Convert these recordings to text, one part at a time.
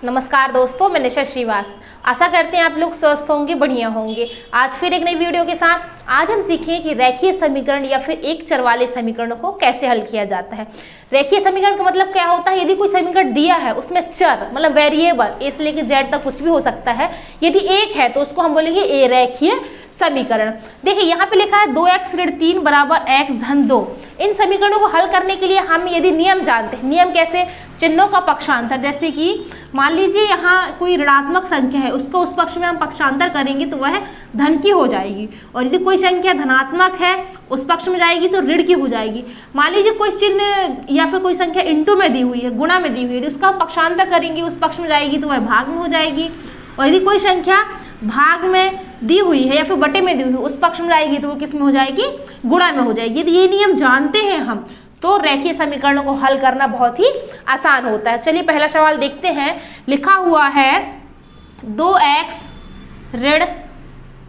नमस्कार दोस्तों, मैं निशा श्रीवास। आशा करते हैं आप लोग स्वस्थ होंगे, बढ़िया होंगे। आज फिर एक नई वीडियो के साथ आज हम सीखें कि रेखीय समीकरण या फिर एक चर वाले समीकरणों को कैसे हल किया जाता है। रेखीय समीकरण का मतलब क्या होता है? यदि कोई समीकरण दिया है उसमें चर मतलब वेरिएबल ए से लेकर जेड तक कुछ भी हो सकता है, यदि एक है तो उसको हम बोलेंगे ए रेखीय समीकरण। देखिए यहाँ पे लिखा है 2x ऋण 3 बराबर x धन 2। इन समीकरणों को हल करने के लिए हम यदि नियम जानते हैं, नियम कैसे? चिन्हों का पक्षांतर। जैसे कि मान लीजिए यहाँ कोई ऋणात्मक संख्या है, उसको उस पक्ष में हम पक्षांतर करेंगे तो वह धन की हो जाएगी, और यदि कोई संख्या धनात्मक है उस पक्ष में जाएगी तो ऋण की हो जाएगी। मान लीजिए कोई चिन्ह या फिर कोई संख्या इंटू में दी हुई है, गुणा में दी हुई है, यदि उसका हम पक्षांतर करेंगे उस पक्ष में जाएगी तो वह भाग में हो जाएगी, और यदि कोई संख्या भाग में दी हुई है या फिर बटे में दी हुई है उस पक्ष में आएगी तो वो किस में हो जाएगी? गुणा में हो जाएगी। यदि ये नियम जानते हैं हम तो रेखीय समीकरणों को हल करना बहुत ही आसान होता है। चलिए पहला सवाल देखते हैं। लिखा हुआ है 2x ऋण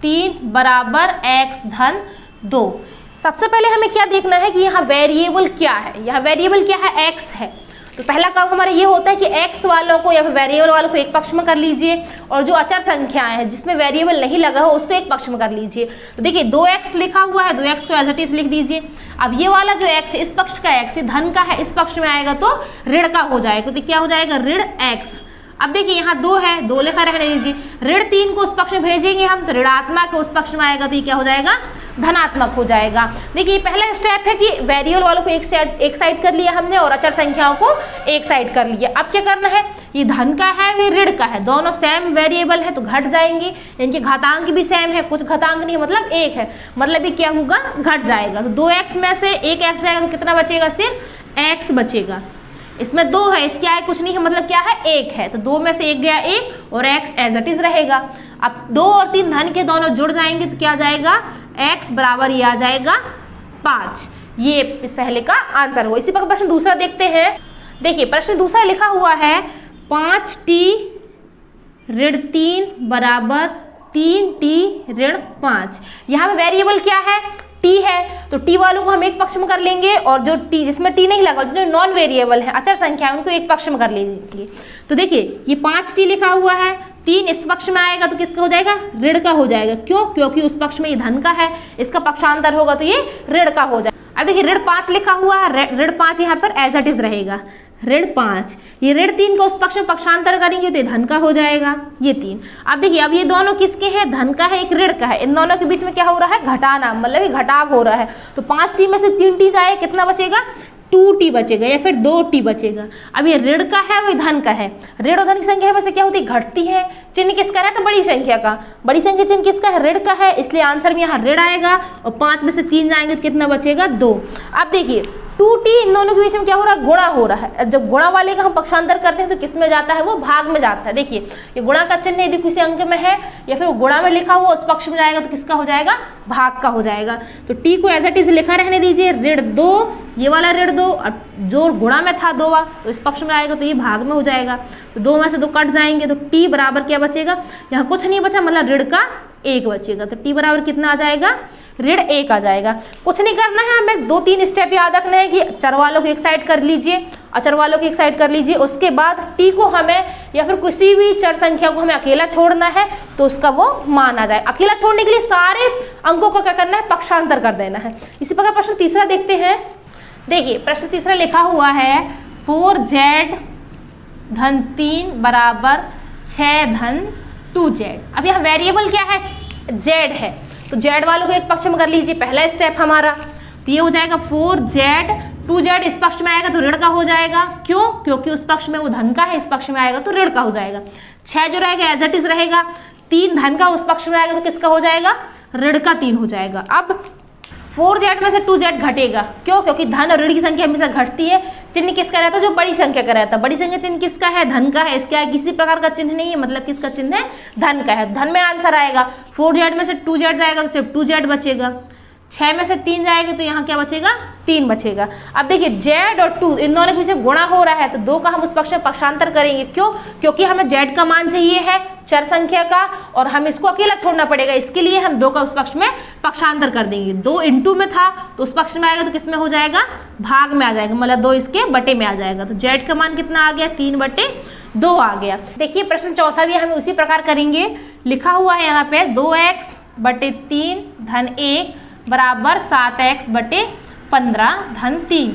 3 बराबर x धन 2। सबसे पहले हमें क्या देखना है कि यहाँ वेरिएबल क्या है। यहाँ वेरिएबल क्या है? x है। तो पहला काम हमारा ये होता है कि x वालों को या फिर वेरिएबल वालों को एक पक्ष में कर लीजिए, और जो अचर संख्याएं हैं जिसमें वेरिएबल नहीं लगा हो उसको एक पक्ष में कर लीजिए। तो देखिए 2x लिखा हुआ है, 2x को एज इट इज लिख दीजिए। अब ये वाला जो x है, इस पक्ष का x है, धन का है, इस पक्ष में आएगा तो ऋण का हो जाएगा। तो क्या हो जाएगा? ऋण x। अब देखिए यहाँ 2 है, 2 लिखा रहने दीजिए। ऋण 3 को उस पक्ष में भेजेंगे हम तो ऋणात्मक उस पक्ष में आएगा तो ये क्या हो जाएगा? धनात्मक हो जाएगा। देखिए पहला स्टेप है कि वेरिएबल वालों को एक साइड कर लिया हमने और अचर संख्याओं को एक साइड कर लिया। अब क्या करना है? ये धन का है, वे ऋण का है, दोनों सेम वेरिएबल है तो घट जाएंगे। इनके घातांक भी सेम है, कुछ घातांक नहीं मतलब एक है, मतलब ये क्या होगा? घट जाएगा। तो 2x में से एक x जाएगा तो कितना बचेगा? सिर्फ x बचेगा। इसमें 2 है, इसके आगे कुछ नहीं है, मतलब क्या है? 1 है, तो 2 में से 1 गया 1 और x एज इट इज रहेगा। अब 2 और 3 धन के दोनों जुड़ जाएंगे तो क्या आ जाएगा? x बराबर ये आ जाएगा 5। ये इस पहले का आंसर हो। इसी प्रकार प्रश्न दूसरा देखते हैं। देखिए प्रश्न दूसरा लिखा हुआ है 5t ऋण 3 बराबर 3t ऋण 5। यहाँ पे वेरिएबल क्या है? t है, तो t वालों को हम एक पक्ष में कर लेंगे, और जो t जिसमें t नहीं लगा, जो नॉन वेरिएबल है अचर संख्या है, उनको एक पक्ष में कर लेंगे। तो देखिए ये 5t लिखा हुआ है, 3 इस पक्ष में आएगा तो किसका हो जाएगा? ऋण का हो जाएगा। क्यों? क्योंकि उस पक्ष में ये धन का है, इसका पक्षांतर होगा तो ये ऋण का हो जाएगा। अब देखिए ऋण 5 लिखा हुआ है, ऋण 5 यहाँ पर एज इट इज रहेगा। ऋण 5, ये ऋण 3 को उस पक्ष में पक्षांतर करेंगे तो ये धन का हो जाएगा, ये 3। अब देखिए अब ये दोनों किसके हैं? धन का है, एक ऋण का है। इन दोनों के बीच में क्या हो रहा है? घटाना, मतलब ये घटाव हो रहा है। तो 5t में से 3t जाए, कितना बचेगा? 2t बचेगा या फिर 2t बचेगा। अब ये ऋण का है, वो धन का है। ऋण और धन की संख्या वैसे क्या होती है? घटती है। चिन्ह किसका रहता है? बड़ी संख्या का। बड़ी संख्या चिन्ह किसका है? ऋण का है, इसलिए आंसर में यहाँ ऋण आएगा, और 5 में से 3 जाएंगे तो कितना बचेगा? 2। अब देखिए 2t इन दोनों के बीच में क्या हो रहा है? गुणा हो रहा है। जब गुणा वाले का हम पक्षांतर करते हैं तो किस में जाता है? वो भाग में जाता है। देखिए ये गुणा का चिन्ह यदि किसी अंक में है या फिर गुणा में लिखा हुआ उस पक्ष में जाएगा तो किसका हो जाएगा? भाग का हो जाएगा। तो t को एज इट इज लिखा रहने दीजिए, ऋण 2, ये वाला ऋण 2, और जो गुणा में था 2 तो इस पक्ष में आएगा तो ये भाग में हो जाएगा। तो 2 में से 2 कट जाएंगे तो t बराबर क्या बचेगा? यहाँ कुछ नहीं बचा, मतलब ऋण का 1 बचेगा। तो t बराबर कितना आ जाएगा? ऋण 1 आ जाएगा। कुछ नहीं करना है, हमें 2-3 स्टेप याद रखना है कि चर वालों को एक साइड कर लीजिए, अचर वालों को एक साइड कर लीजिए। उसके बाद t को हमें या फिर किसी भी चर संख्या को हमें अकेला छोड़ना है तो उसका वो मान आ जाए। अकेला छोड़ने के लिए सारे अंकों को क्या करना है? पक्षांतर कर देना है। इसी प्रकार प्रश्न तीसरा देखते हैं। देखिए प्रश्न तीसरा लिखा हुआ है 4z धन 3 बराबर 6 धन 2z। अब यहाँ वेरिएबल क्या है? z है, तो z वालों को एक पक्ष में कर लीजिए। पहला स्टेप हमारा तो ये हो जाएगा 4z, 2z इस पक्ष में आएगा तो ऋण का हो जाएगा। क्यों? क्योंकि उस पक्ष में वो धन का है, इस पक्ष में आएगा तो ऋण का हो जाएगा। 6 जो रहेगा एज इट इज रहेगा। 3 धन का उस पक्ष में आएगा तो किसका हो जाएगा? ऋण का 3 हो जाएगा। अब 4z में से 2z घटेगा। क्यों? क्योंकि धन और ऋण की संख्या हमेशा घटती है। चिन्ह किसका रहता है? जो बड़ी संख्या का रहता है। बड़ी संख्या चिन्ह किसका है? धन का है। इसके आगे किसी प्रकार का चिन्ह नहीं है, मतलब किसका चिन्ह है? धन का है। धन में आंसर आएगा। 4z में से 2z जाएगा तो सिर्फ 2z बचेगा। 6 में से 3 जाएगा तो यहाँ क्या बचेगा? 3 बचेगा। अब देखिए z और 2 इन दोनों के बीच में गुणा हो रहा है तो 2 का हम उस पक्ष में पक्षांतर करेंगे। क्यों? क्योंकि हमें z का मान चाहिए है चर संख्या का, और हम इसको अकेला छोड़ना पड़ेगा। इसके लिए हम 2 का उस पक्ष में पक्षांतर कर देंगे। 2 इंटू में था तो उस पक्ष में आएगा तो किस में हो जाएगा? भाग में आ जाएगा, मतलब 2 इसके बटे में आ जाएगा। तो z का मान कितना आ गया? 3/2। 2 आ गया। देखिए प्रश्न चौथा भी हम उसी प्रकार करेंगे। लिखा हुआ है यहाँ पे 2x/3 धन 1 बराबर 7x/15 धन 3।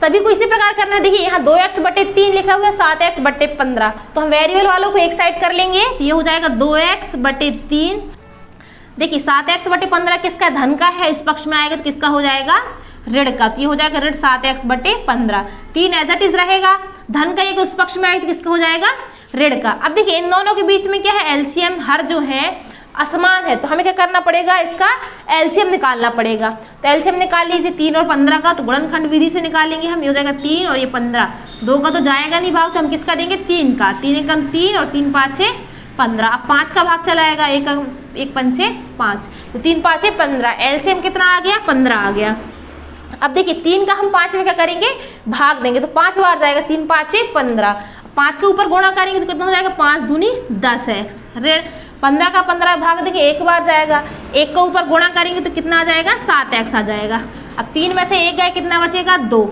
सभी को इसी प्रकार करना है। देखिए यहाँ 2x/3 लिखा हुआ है, 7x/15, तो हम वेरिएबल वालों को एक साइड कर लेंगे। ये हो जाएगा 2x/3। देखिए 7x/15 किसका, धन का है, इस पक्ष में आएगा तो किसका हो जाएगा, ऋण का, तो ये हो जाएगा ऋण 7x/15। 3 एज इट इज रहेगा, धन का एक उस पक्ष में आएगा तो किसका हो जाएगा, ऋण का। अब देखिए इन दोनों के बीच में क्या है, एलसीएम, हर जो है असमान है, तो हमें क्या करना पड़ेगा, इसका एलसीएम निकालना पड़ेगा। तो एलसीएम निकाल लीजिए 3 और 15 का, तो गुणनखंड विधि से निकालेंगे हम। ये हो जाएगा 3 और ये 15, 2 का तो जाएगा नहीं भाग, तो हम किसका देंगे, 3 का। 3 एकम 3 और 3 पाँचे 15। अब 5 का भाग चला आएगा, 1 पंचे 5, तो 3 पाँचे 15। एलसीएम कितना आ गया, 15 आ गया। अब देखिए 3 का हम 5 में क्या करेंगे, भाग देंगे, तो 5 बार जाएगा, 3 पाँचे 15। 5 के ऊपर गुणा करेंगे तो कितना हो जाएगा, 5 दूनी 10x। ऋण 15 का 15 भाग देंगे, 1 बार जाएगा, 1 के ऊपर गुणा करेंगे तो कितना आ जाएगा, 7x आ जाएगा। अब 3 में से 1 गए, कितना बचेगा, 2।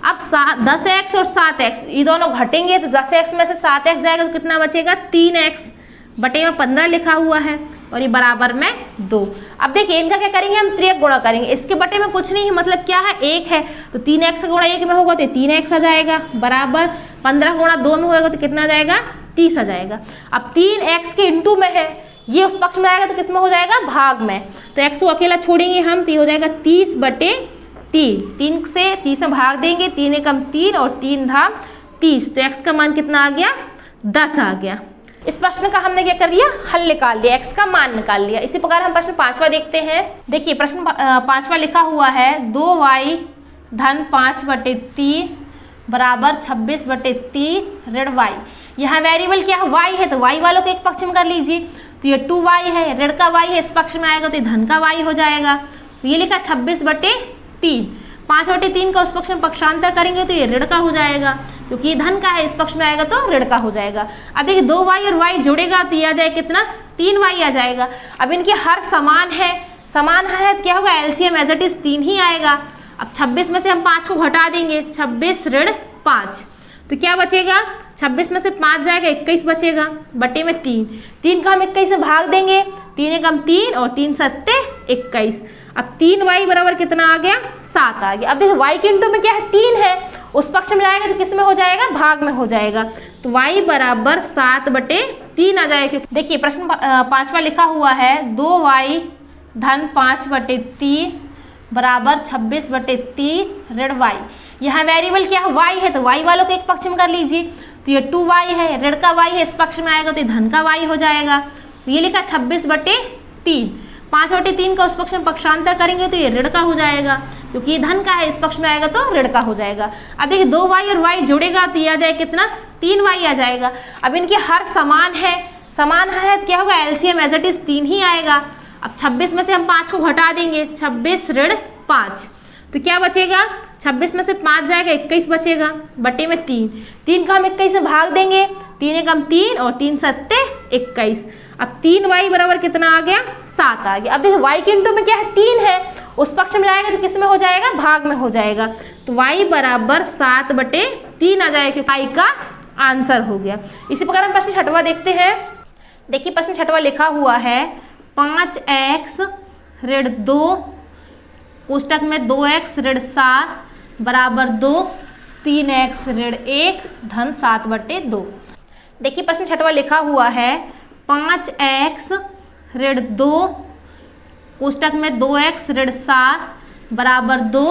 अब 10x और 7x ये दोनों घटेंगे, तो 10x में से 7x जाएगा तो कितना बचेगा, 3x बटे में 15 लिखा हुआ है, और ये बराबर में 2। अब देखिए इनका क्या करेंगे, हम त्रियक गुणा करेंगे। इसके बटे में कुछ नहीं है, मतलब क्या है, 1 है, तो 3x गुणा 1 में होगा तो 3x आ जाएगा, बराबर 15 गुणा 2 में होगा तो कितना आ जाएगा, 30 आ जाएगा। अब 3x के इंटू में है, ये उस पक्ष में आएगा तो किस में हो जाएगा, भाग में, तो x को अकेला छोड़ेंगे हम, तो ये हो जाएगा 30/3। 3 से 30 में भाग देंगे, 3 एकम 3 और 3 धाम 30, तो x का मान कितना आ गया, 10 आ गया। इस प्रश्न का हमने क्या कर लिया, हल निकाल लिया, x का मान निकाल लिया। इसी प्रकार हम प्रश्न 5वां देखते हैं। देखिए प्रश्न 5वां लिखा हुआ है 2y धन 5/3 बराबर 26/3 ऋण y। यहाँ वेरिएबल क्या है, y है, तो y वालों को एक पक्ष में कर लीजिए, तो ये 2y है, ऋण का y है, इस पक्ष में आएगा तो ये धन का y हो जाएगा। ये लिखा 26/3, 5/3 का उस पक्ष में पक्षांतर करेंगे तो ये ऋण का हो जाएगा, क्योंकि ये धन का है, इस पक्ष में आएगा तो ऋण का हो जाएगा। अब देखिए 2y और y जुड़ेगा तो ये आ जाए कितना, 3y आ जाएगा। अब इनके हर समान है, समान है तो क्या होगा, एलसीएम एज इट इज 3 ही आएगा। अब 26 में से हम 5 को घटा देंगे, 26 ऋण 5, तो क्या बचेगा, 26 में से 5 जाएगा, 21 बचेगा, बटे में 3। 3 का हम 21 से भाग देंगे, 3 एकम 3 और 3 सत्ते 21। अब 3y बराबर कितना आ गया, 7 आ गया। अब देखिए y के इंटू में क्या है, 3 है, उस पक्ष में लाएगा तो किस में हो जाएगा, भाग में हो जाएगा, तो y बराबर 7/3 आ जाएगा। देखिए प्रश्न 5वां लिखा हुआ है 2y धन 5/3 बराबर 26/3 ऋण y। यहाँ वेरिएबल क्या है, y है, तो y वालों को एक पक्ष में कर लीजिए, तो ये 2y है, ऋण का y है, इस पक्ष में आएगा तो ये धन का y हो जाएगा। ये लिखा 26/3, 5/3 का उस पक्ष में पक्षांतर करेंगे तो ये ऋण का हो जाएगा, क्योंकि ये धन का है, इस पक्ष में आएगा तो ऋण का हो जाएगा। अब देखिए 2y और y जुड़ेगा तो ये आ जाए कितना, 3y आ जाएगा। अब इनके हर समान है, समान है तो क्या होगा, एलसीएम एज इट इज 3 ही आएगा। अब 26 में से हम 5 को घटा देंगे, 26 ऋण 5, तो क्या बचेगा, 26 में से 5 जाएगा, 21 बचेगा, बटे में 3। 3 का हम 21 से भाग देंगे, 3 एकम 3 और 3 सत्ते 21। अब 3y बराबर कितना आ गया, 7 आ गया। अब देखिए y के इंटू में क्या है, 3 है, उस पक्ष में लाएगा तो किस में हो जाएगा, भाग में हो जाएगा, तो y बराबर 7/3 आ जाएगा, क्योंकि y का आंसर हो गया। इसी प्रकार हम प्रश्न 6वां देखते हैं। देखिए प्रश्न 6वां लिखा हुआ है 5x ऋण 2 कोष्टक में 2x ऋण 7 बराबर 2, 3x ऋण 1 धन 7/2। देखिए प्रश्न 6वां लिखा हुआ है 5x ऋण 2 कोष्टक में 2x ऋण 7 बराबर 2,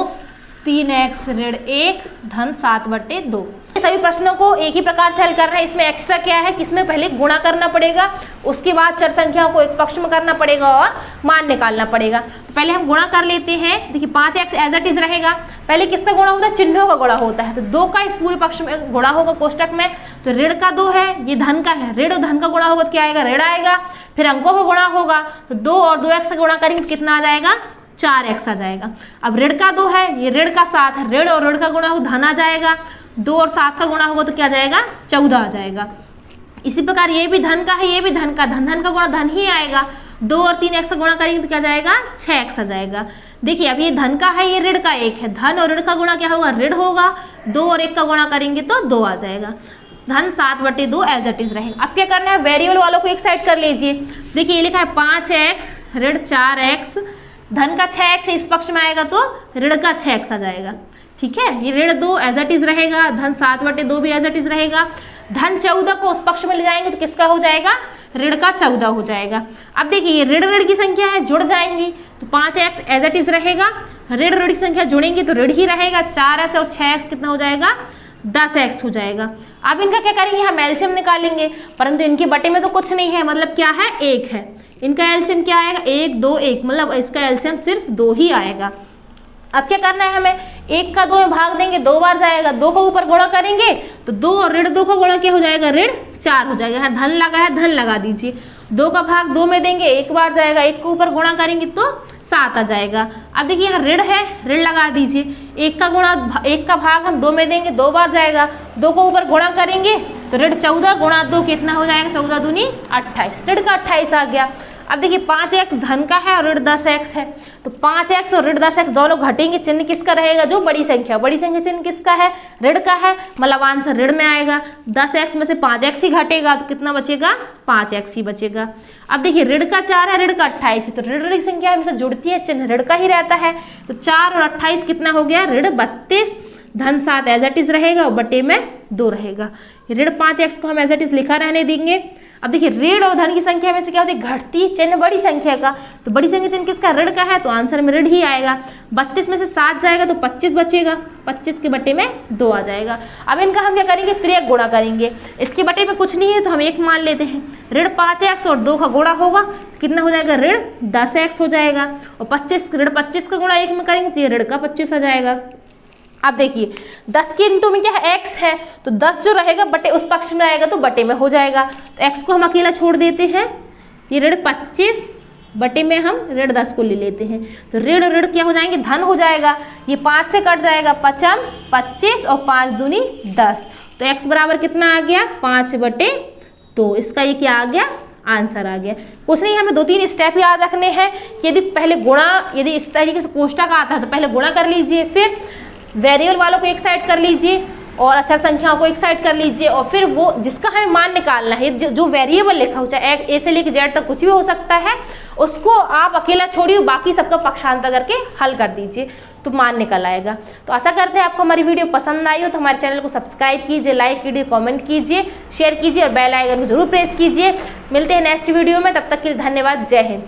3x ऋण 1 धन 7/2। सभी प्रश्नों को एक ही प्रकार से हल करना है। इसमें एक्स्ट्रा क्या है कि इसमें पहले गुणा करना पड़ेगा, उसके बाद चर संख्याओं को एक पक्ष में करना पड़ेगा और मान निकालना पड़ेगा। तो पहले हम गुणा कर लेते हैं। देखिए 5x एज इट इज रहेगा, पहले किसका गुणा होता है, चिन्हों का गुणा होता है, तो 2 का इस पूरे पक्ष में गुणा होगा कोष्टक में, तो ऋण का 2 है, ये धन का है, ऋण और धन का गुणा होगा तो क्या आएगा, ऋण आएगा। फिर अंकों का गुणा होगा तो 2 और 2x से गुणा करेंगे तो कितना आ जाएगा, 4x आ जाएगा। अब ऋण का 2 है, ये ऋण का 7 है, ऋण और ऋण का गुणा होगा धन आ जाएगा, 2 और 7 का गुणा होगा तो क्या जाएगा, 14 आ जाएगा। इसी प्रकार ये भी धन का है, ये भी धन का, धन का गुणा धन ही आएगा, 2 और 3x का गुणा करेंगे तो क्या जाएगा, 6x आ जाएगा। देखिए अब ये धन का है, ये ऋण का 1 है, धन और ऋण का गुणा क्या होगा, ऋण होगा, 2 और 1 का गुणा करेंगे तो 2 आ जाएगा। धन 7/2 एज इट इज रहेगा। अब क्या करना है, वेरिएबल वालों को एक साइड कर लीजिए। देखिए ये लिखा है 5x ऋण 4x, धन का 6x इस पक्ष में आएगा तो ऋण का 6x आ जाएगा। ठीक है, ये ऋण 2 एज इट इज रहेगा, धन 7/2 भी एज इट इज रहेगा। धन 14 को उस पक्ष में ले जाएंगे तो किसका हो जाएगा, ऋण का 14 हो जाएगा। अब देखिए ये ऋण ऋण की संख्या है, जुड़ जाएंगी तो 5x एज इट इज रहेगा, ऋण ऋण की संख्या जुड़ेंगे तो ऋण ही रहेगा, 4x और 6x कितना हो जाएगा, 10x हो जाएगा। अब इनका क्या करेंगे, हम एलसीएम निकालेंगे, परंतु इनके बटे में तो कुछ नहीं है, मतलब क्या है, 1 है। इनका एलसीएम क्या आएगा, 1 2 1, मतलब इसका एलसीएम सिर्फ 2 ही आएगा। अब क्या करना है, हमें 1 का 2 में भाग देंगे, 2 बार जाएगा, 2 को ऊपर गुणा करेंगे तो 2 और ऋण 2 का गुणा क्या हो जाएगा, ऋण 4 हो जाएगा। यहाँ धन लगा है, धन लगा दीजिए, 2 का भाग 2 में देंगे, 1 बार जाएगा, 1 को ऊपर गुणा करेंगे तो 7 आ जाएगा। अब देखिए यहाँ ऋण है, ऋण लगा दीजिए, 1 का भाग हम 2 में देंगे, 2 बार जाएगा, 2 को ऊपर गुणा करेंगे तो ऋण 14 गुणा 2 कितना हो जाएगा, 14 दूनी 28, ऋण का 28 आ गया। अब देखिए 5x धन का है और ऋण 10x है, तो 5x और ऋण 10x दोनों घटेंगे, चिन्ह किसका रहेगा, जो बड़ी संख्या चिन्ह किसका है, ऋण का है, मतलब आंसर ऋण में आएगा। 10x में से 5x ही घटेगा तो कितना बचेगा, 5x ही बचेगा। अब देखिए ऋण का 4 है, ऋण का 28 है, तो ऋण ऋण की संख्या हमेशा जुड़ती है, चिन्ह ऋण का ही रहता है, तो 4 और 28 कितना हो गया, ऋण 32, धन 7 एज इट इज रहेगा और बटे में 2 रहेगा। ऋण 5x को हम एज इट इज लिखा रहने देंगे। अब देखिए ऋण और धन की संख्या में से क्या होती है, घटती, चिन्ह बड़ी संख्या का, तो बड़ी संख्या चिन्ह किसका, ऋण का है, तो आंसर में ऋण ही आएगा। 32 में से 7 जाएगा तो 25 बचेगा, 25 के बटे में 2 आ जाएगा। अब इनका हम क्या करेंगे, त्रिक गुणा करेंगे, इसके बटे में कुछ नहीं है तो हम 1 मान लेते हैं। ऋण 5x और 2 का गुणा होगा कितना हो जाएगा, ऋण 10x हो जाएगा, और 25 ऋण 25 का गुणा 1 में करेंगे तो ये ऋण का 25 आ जाएगा। अब देखिए 10 के इंटू में क्या है, x है, तो 10 जो रहेगा बटे उस पक्ष में आएगा तो बटे में हो जाएगा, तो x को हम अकेला छोड़ देते हैं। ये ऋण 25 बटे में हम ऋण 10 को ले लेते हैं, तो ऋण ऋण क्या हो जाएंगे, धन हो जाएगा, ये 5 से कट जाएगा, 5 25 और 5 दूनी 10, तो x बराबर कितना आ गया, 5/2। इसका ये क्या आ गया, आंसर आ गया। कुछ नहीं, हमें 2-3 स्टेप याद रखने हैं। यदि पहले गुणा, यदि इस तरीके से कोष्टक आता है तो पहले गुणा कर लीजिए, फिर वेरिएबल वालों को एक साइड कर लीजिए और अचर संख्याओं को एक साइड कर लीजिए, और फिर वो जिसका हमें मान निकालना है, जो वेरिएबल लिखा हो, चाहे ए से लेकर जेड तक कुछ भी हो सकता है, उसको आप अकेला छोड़िए, बाकी सबका पक्षांतर करके हल कर दीजिए तो मान निकल आएगा। तो आशा करते हैं आपको हमारी वीडियो पसंद आई हो, तो हमारे चैनल को सब्सक्राइब कीजिए, लाइक कीजिए, कमेंट कीजिए, शेयर कीजिए और बेल आइकन को जरूर प्रेस कीजिए। मिलते हैं नेक्स्ट वीडियो में, तब तक के लिए धन्यवाद। जय हिंद।